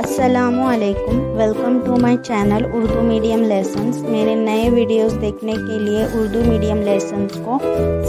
अस्सलामुअलैकुम, welcome to my channel Urdu medium lessons. मेरे नए वीडियोस देखने के लिए उर्दू मीडियम लेसन्स को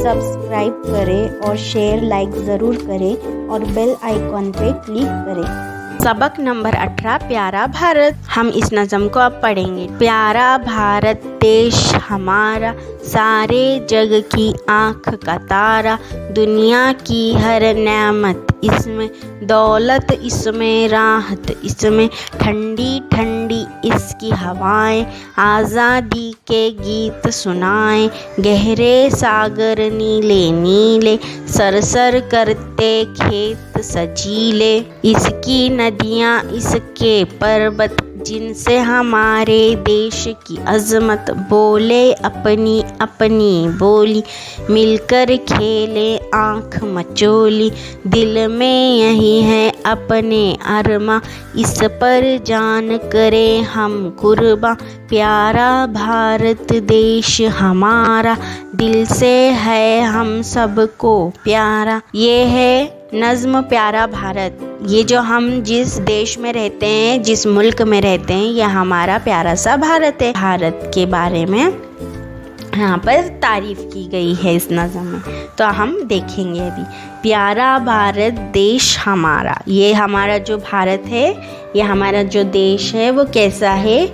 सब्सक्राइब करें और शेयर लाइक ज़रूर करें और बेल आइकॉन पे क्लिक करें। सबक नंबर 18, प्यारा भारत। हम इस नज़म को अब पढ़ेंगे। प्यारा भारत देश हमारा, सारे जग की आँख का तारा, दुनिया की हर नेमत इसमें, दौलत इसमें, राहत इसमें, ठंडी ठंडी इसकी हवाएं, आज़ादी के गीत सुनाएं, गहरे सागर नीले नीले, सरसर करते खेत सजीले, इसकी नदियाँ इसके पर्वत, जिनसे हमारे देश की अज़मत, बोले अपनी अपनी बोली, मिलकर खेले आँख मचोली, दिल में यही है अपने अरमा, इस पर जान करें हम कुर्बां, प्यारा भारत देश हमारा, दिल से है हम सबको प्यारा। ये है नज़्म प्यारा भारत। ये जो हम जिस देश में रहते हैं, जिस मुल्क में रहते हैं, यह हमारा प्यारा सा भारत है। भारत के बारे में यहाँ पर तारीफ की गई है इस नज़म में, तो हम देखेंगे अभी। प्यारा भारत देश हमारा, ये हमारा जो भारत है, ये हमारा जो देश है वो कैसा है?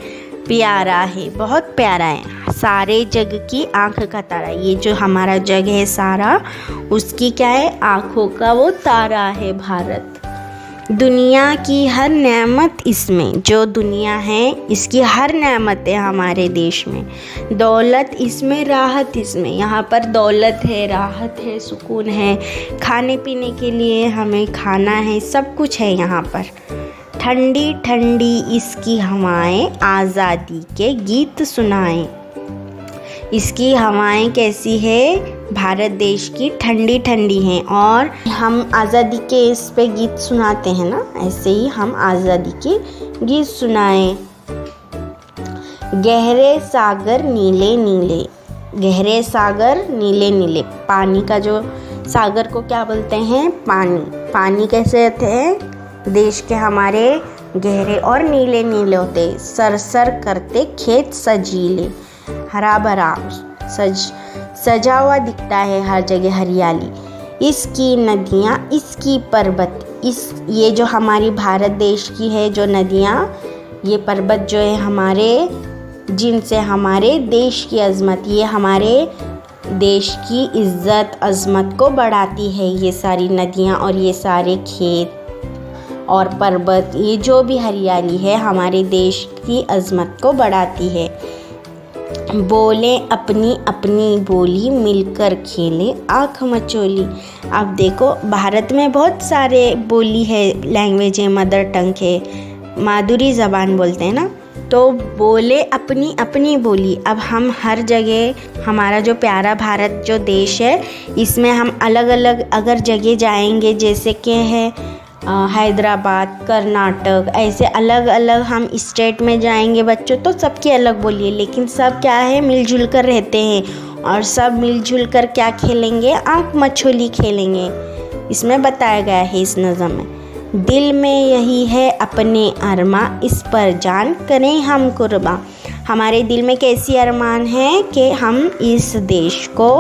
प्यारा है, बहुत प्यारा है। सारे जग की आँख का तारा, ये जो हमारा जग है सारा, उसकी क्या है? आँखों का वो तारा है भारत। दुनिया की हर नेमत इसमें, जो दुनिया है इसकी हर नेमत है हमारे देश में, दौलत इसमें, राहत इसमें, यहाँ पर दौलत है, राहत है, सुकून है, खाने पीने के लिए हमें खाना है, सब कुछ है यहाँ पर। ठंडी ठंडी इसकी हवाएं, आज़ादी के गीत सुनाएं। इसकी हवाएं कैसी है? भारत देश की ठंडी ठंडी हैं, और हम आज़ादी के इस पे गीत सुनाते हैं ना, ऐसे ही हम आज़ादी के गीत सुनाएं। गहरे सागर नीले नीले, गहरे सागर नीले नीले, पानी का जो सागर को क्या बोलते हैं? पानी। पानी कैसे होते हैं? देश के हमारे गहरे और नीले नीले होते, सरसर करते खेत सजीले, हरा भरा सजा हुआ दिखता है हर जगह हरियाली। इसकी नदियाँ इसकी पर्वत, ये जो हमारी भारत देश की है जो नदियाँ, ये पर्वत जो है हमारे, जिनसे हमारे देश की अज़मत, ये हमारे देश की इज़्ज़त अज़मत को बढ़ाती है। ये सारी नदियाँ और ये सारे खेत और पर्वत, ये जो भी हरियाली है हमारे देश की अज़मत को बढ़ाती है। बोले अपनी अपनी बोली, मिलकर खेले आँख मचोली। अब देखो, भारत में बहुत सारे बोली है, लैंग्वेज है, मदर टंग है, मादुरी ज़बान बोलते हैं ना, तो बोले अपनी अपनी बोली। अब हम हर जगह, हमारा जो प्यारा भारत जो देश है, इसमें हम अलग अलग अगर जगह जाएंगे, जैसे कि है हैदराबाद, कर्नाटक, ऐसे अलग अलग हम स्टेट में जाएंगे बच्चों, तो सबकी अलग बोलिए, लेकिन सब क्या है? मिलजुल कर रहते हैं, और सब मिलजुल कर क्या खेलेंगे? आँख मछोली खेलेंगे। इसमें बताया गया है इस नज़म में, दिल में यही है अपने अरमा, इस पर जान करें हम कुर्बां। हमारे दिल में कैसी अरमान है कि हम इस देश को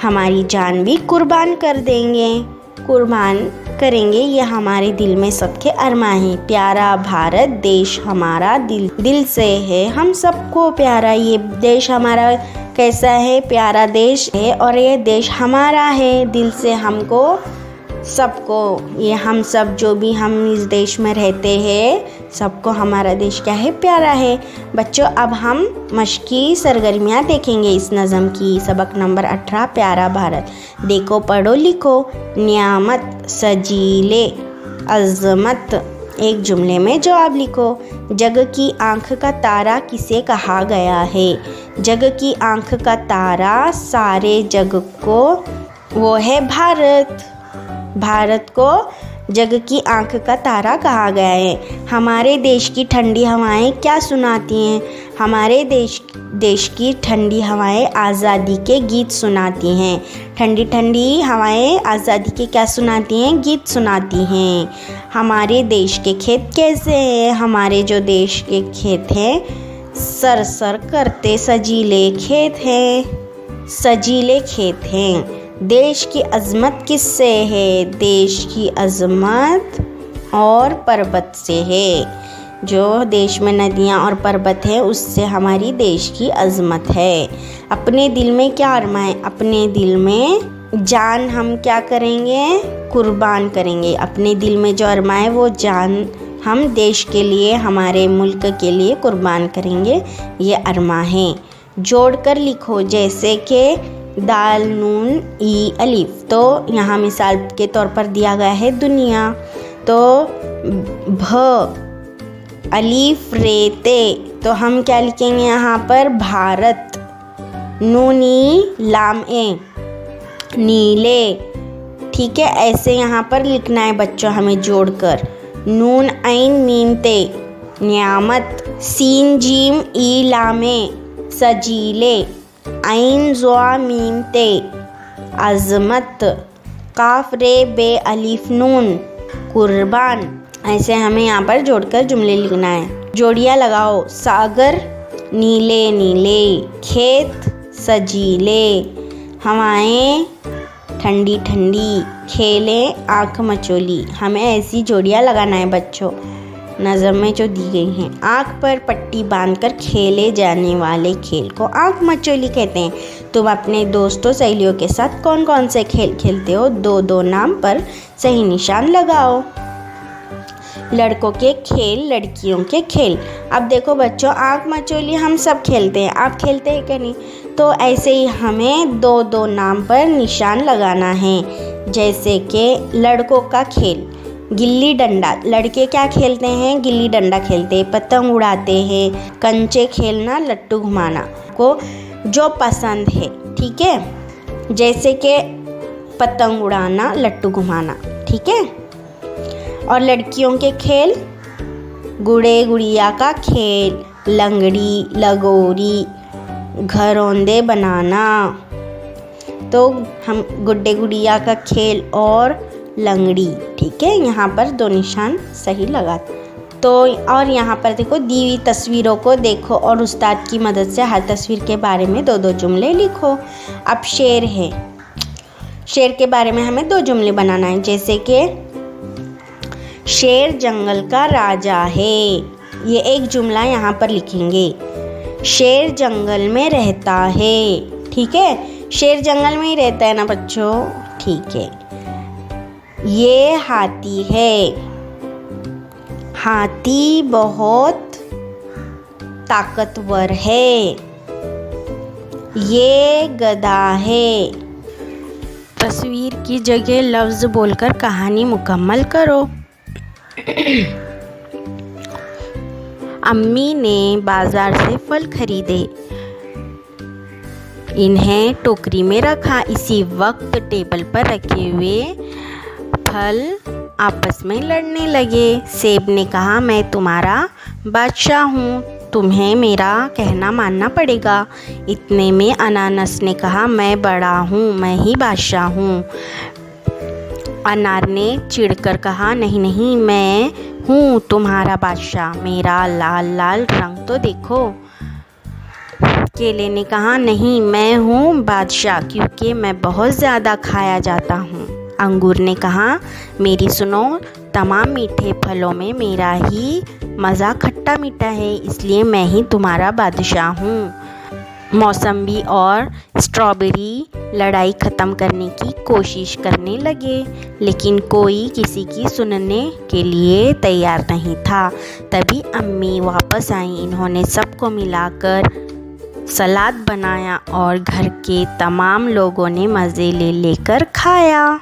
हमारी जान भी कुर्बान कर देंगे, कुर्बान करेंगे। ये हमारे दिल में सबके अरमा है। प्यारा भारत देश हमारा, दिल से है हम सबको प्यारा। ये देश हमारा कैसा है? प्यारा देश है, और ये देश हमारा है, दिल से हमको सबको, ये हम सब जो भी हम इस देश में रहते हैं, सबको हमारा देश क्या है? प्यारा है। बच्चों, अब हम मश्की सरगर्मियाँ देखेंगे इस नज़म की। सबक नंबर 18, प्यारा भारत। देखो, पढ़ो, लिखो। नियामत सजीले, अज़मत, एक जुमले में जवाब लिखो। जग की आँख का तारा किसे कहा गया है? जग की आँख का तारा सारे जग को, वो है भारत। भारत को जग की आंख का तारा कहा गया है। हमारे देश की ठंडी हवाएं क्या सुनाती हैं? हमारे देश की ठंडी हवाएं आज़ादी के गीत सुनाती हैं। ठंडी ठंडी हवाएं आज़ादी के क्या सुनाती हैं? गीत सुनाती हैं। हमारे देश के खेत कैसे हैं? हमारे जो देश के खेत हैं सर सर करते सजीले खेत हैं, सजीले खेत हैं। देश की अज़मत किससे है? देश की अज़मत और पर्वत से है। जो देश में नदियाँ और पर्वत है उससे हमारी देश की अज़मत है। अपने दिल में क्या अरमाएं? अपने दिल में जान हम क्या करेंगे? कुर्बान करेंगे। अपने दिल में जो अरमाएं वो जान हम देश के लिए, हमारे मुल्क के लिए कुर्बान करेंगे, ये अरमा है। जोड़ कर लिखो, जैसे कि दाल नून ई अलिफ। तो यहाँ मिसाल के तौर पर दिया गया है दुनिया, तो भ अलिफ रे ते, तो हम क्या लिखेंगे यहाँ पर? भारत। नूनी लाम ए नीले। ठीक है, ऐसे यहाँ पर लिखना है बच्चों हमें जोड़कर। नून ऐन मीम ते न्यामत। सीन जीम ई लामे सजीले। ऐन ज़्वा मीम ते अज़मत। काफ रे बे अलिफ नून कुर्बान। ऐसे हमें यहाँ पर जोड़कर जुमले लिखना है। जोड़ियाँ लगाओ। सागर नीले नीले, खेत सजीले, हवाएं ठंडी ठंडी, खेलें आँख मचोली। हमें ऐसी जोड़ियाँ लगाना है बच्चों, नज़म में जो दी गई हैं। आँख पर पट्टी बांधकर खेले जाने वाले खेल को आँख मचोली कहते हैं। तुम अपने दोस्तों सहेलियों के साथ कौन कौन से खेल खेलते हो? दो दो नाम पर सही निशान लगाओ। लड़कों के खेल, लड़कियों के खेल। अब देखो बच्चों, आँख मचोली हम सब खेलते हैं, आप खेलते हैं क्या नहीं? तो ऐसे ही हमें दो दो नाम पर निशान लगाना है। जैसे कि लड़कों का खेल, गिल्ली डंडा। लड़के क्या खेलते हैं? गिल्ली डंडा खेलते हैं, पतंग उड़ाते हैं, कंचे खेलना, लट्टू घुमाना को जो पसंद है। ठीक है, जैसे कि पतंग उड़ाना, लट्टू घुमाना। ठीक है। और लड़कियों के खेल, गुड़े गुड़िया का खेल, लंगड़ी, लगोरी, घरौंदे बनाना। तो हम गुड्डे गुड़िया का खेल और लंगड़ी। ठीक है, यहाँ पर दो निशान सही लगाते। तो और यहाँ पर देखो, दी हुई तस्वीरों को देखो और उस्ताद की मदद से हर तस्वीर के बारे में दो दो जुमले लिखो। अब शेर है, शेर के बारे में हमें दो जुमले बनाना है। जैसे कि शेर जंगल का राजा है, ये एक जुमला यहाँ पर लिखेंगे। शेर जंगल में रहता है। ठीक है, शेर जंगल में ही रहता है ना बच्चों? ठीक है। ये हाथी है, हाथी बहुत ताकतवर है। ये गधा है। तस्वीर की जगह लफ्ज़ बोलकर कहानी मुकम्मल करो। अम्मी ने बाज़ार से फल खरीदे, इन्हें टोकरी में रखा। इसी वक्त टेबल पर रखे हुए फल आपस में लड़ने लगे। सेब ने कहा, मैं तुम्हारा बादशाह हूँ, तुम्हें मेरा कहना मानना पड़ेगा। इतने में अनानास ने कहा, मैं बड़ा हूँ, मैं ही बादशाह हूँ। अनार ने चिढ़कर कहा, नहीं नहीं, मैं हूँ तुम्हारा बादशाह, मेरा लाल लाल रंग तो देखो। केले ने कहा, नहीं, मैं हूँ बादशाह क्योंकि मैं बहुत ज़्यादा खाया जाता हूँ। अंगूर ने कहा, मेरी सुनो, तमाम मीठे फलों में मेरा ही मज़ा खट्टा मीठा है, इसलिए मैं ही तुम्हारा बादशाह हूँ। मौसम्बी और स्ट्रॉबेरी लड़ाई ख़त्म करने की कोशिश करने लगे, लेकिन कोई किसी की सुनने के लिए तैयार नहीं था। तभी अम्मी वापस आई। इन्होंने सबको मिलाकर सलाद बनाया और घर के तमाम लोगों ने मज़े ले लेकर खाया।